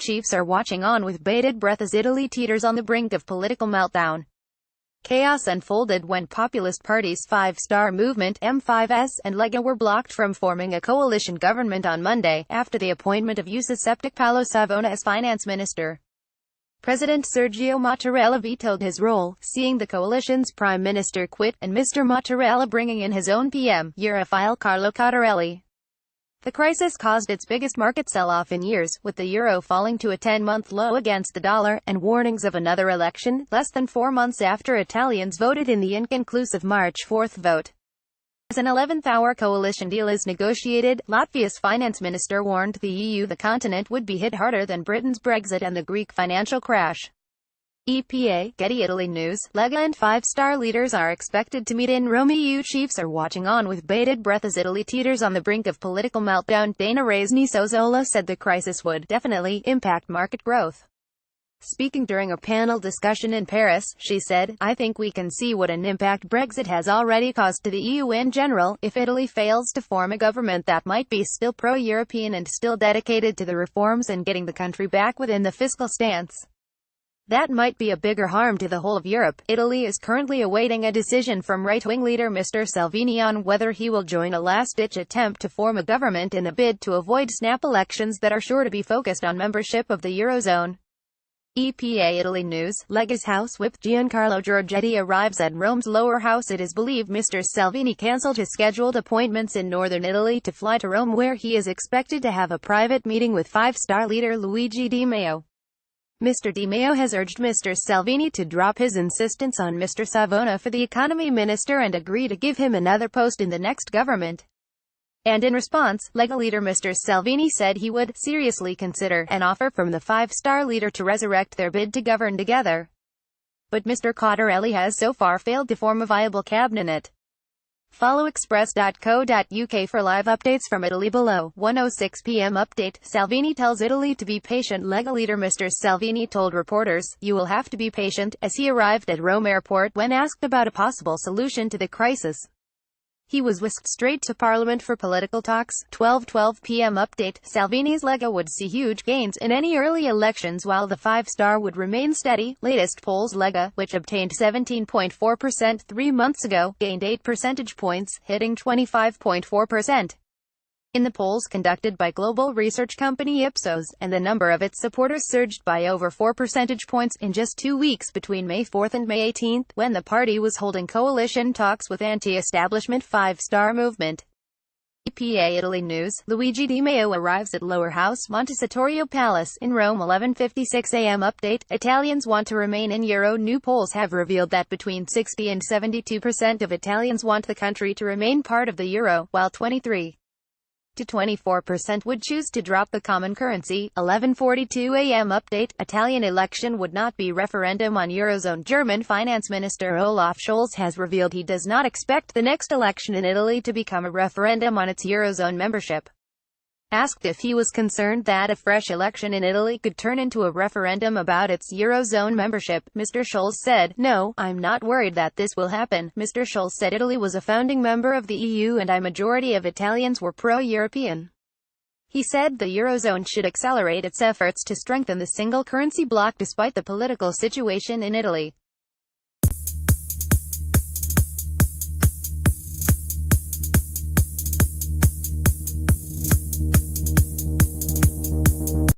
chiefs are watching on with bated breath as Italy teeters on the brink of political meltdown. Chaos unfolded when populist parties Five Star Movement (M5S) and Lega were blocked from forming a coalition government on Monday, after the appointment of Giuseppe Paolo Savona as finance minister. President Sergio Mattarella vetoed his role, seeing the coalition's prime minister quit, and Mr. Mattarella bringing in his own PM, Europhile Carlo Cottarelli. The crisis caused its biggest market sell-off in years, with the euro falling to a 10-month low against the dollar, and warnings of another election, less than 4 months after Italians voted in the inconclusive March 4 vote. As an 11th-hour coalition deal is negotiated, Latvia's finance minister warned the EU the continent would be hit harder than Britain's Brexit and the Greek financial crash. EPA, Getty Italy News, Lega and Five-Star leaders are expected to meet in Rome. EU chiefs are watching on with bated breath as Italy teeters on the brink of political meltdown. Dana Raisni Sozzola said the crisis would definitely impact market growth. Speaking during a panel discussion in Paris, she said, "I think we can see what an impact Brexit has already caused to the EU in general. If Italy fails to form a government that might be still pro-European and still dedicated to the reforms and getting the country back within the fiscal stance, that might be a bigger harm to the whole of Europe." Italy is currently awaiting a decision from right-wing leader Mr. Salvini on whether he will join a last-ditch attempt to form a government in a bid to avoid snap elections that are sure to be focused on membership of the Eurozone. EPA Italy News, Lega's House Whip Giancarlo Giorgetti arrives at Rome's lower house. It is believed Mr. Salvini cancelled his scheduled appointments in northern Italy to fly to Rome, where he is expected to have a private meeting with Five-Star leader Luigi Di Maio. Mr. Di Maio has urged Mr. Salvini to drop his insistence on Mr. Savona for the economy minister and agree to give him another post in the next government. And in response, Lega leader Mr. Salvini said he would seriously consider an offer from the Five-Star leader to resurrect their bid to govern together. But Mr. Cottarelli has so far failed to form a viable cabinet. Follow express.co.uk for live updates from Italy below. 1:06 p.m. update. Salvini tells Italy to be patient. Lega leader Mr. Salvini told reporters, "You will have to be patient," as he arrived at Rome airport when asked about a possible solution to the crisis. He was whisked straight to Parliament for political talks. 12:12 p.m. update. Salvini's Lega would see huge gains in any early elections while the Five-Star would remain steady. Latest polls: Lega, which obtained 17.4% 3 months ago, gained 8 percentage points, hitting 25.4%. In the polls conducted by global research company Ipsos, and the number of its supporters surged by over 4 percentage points in just 2 weeks between May 4 and May 18, when the party was holding coalition talks with anti-establishment Five-Star Movement. EPA Italy News, Luigi Di Maio arrives at Lower House Montecitorio Palace in Rome. 11:56 a.m. update. Italians want to remain in Euro. New polls have revealed that between 60 and 72% of Italians want the country to remain part of the Euro, while 23 to 24% would choose to drop the common currency. 11:42 a.m. update. Italian election would not be referendum on Eurozone. German Finance Minister Olaf Scholz has revealed he does not expect the next election in Italy to become a referendum on its Eurozone membership. Asked if he was concerned that a fresh election in Italy could turn into a referendum about its Eurozone membership, Mr. Scholz said, "No, I'm not worried that this will happen." Mr. Scholz said Italy was a founding member of the EU and a majority of Italians were pro-European. He said the Eurozone should accelerate its efforts to strengthen the single currency bloc despite the political situation in Italy.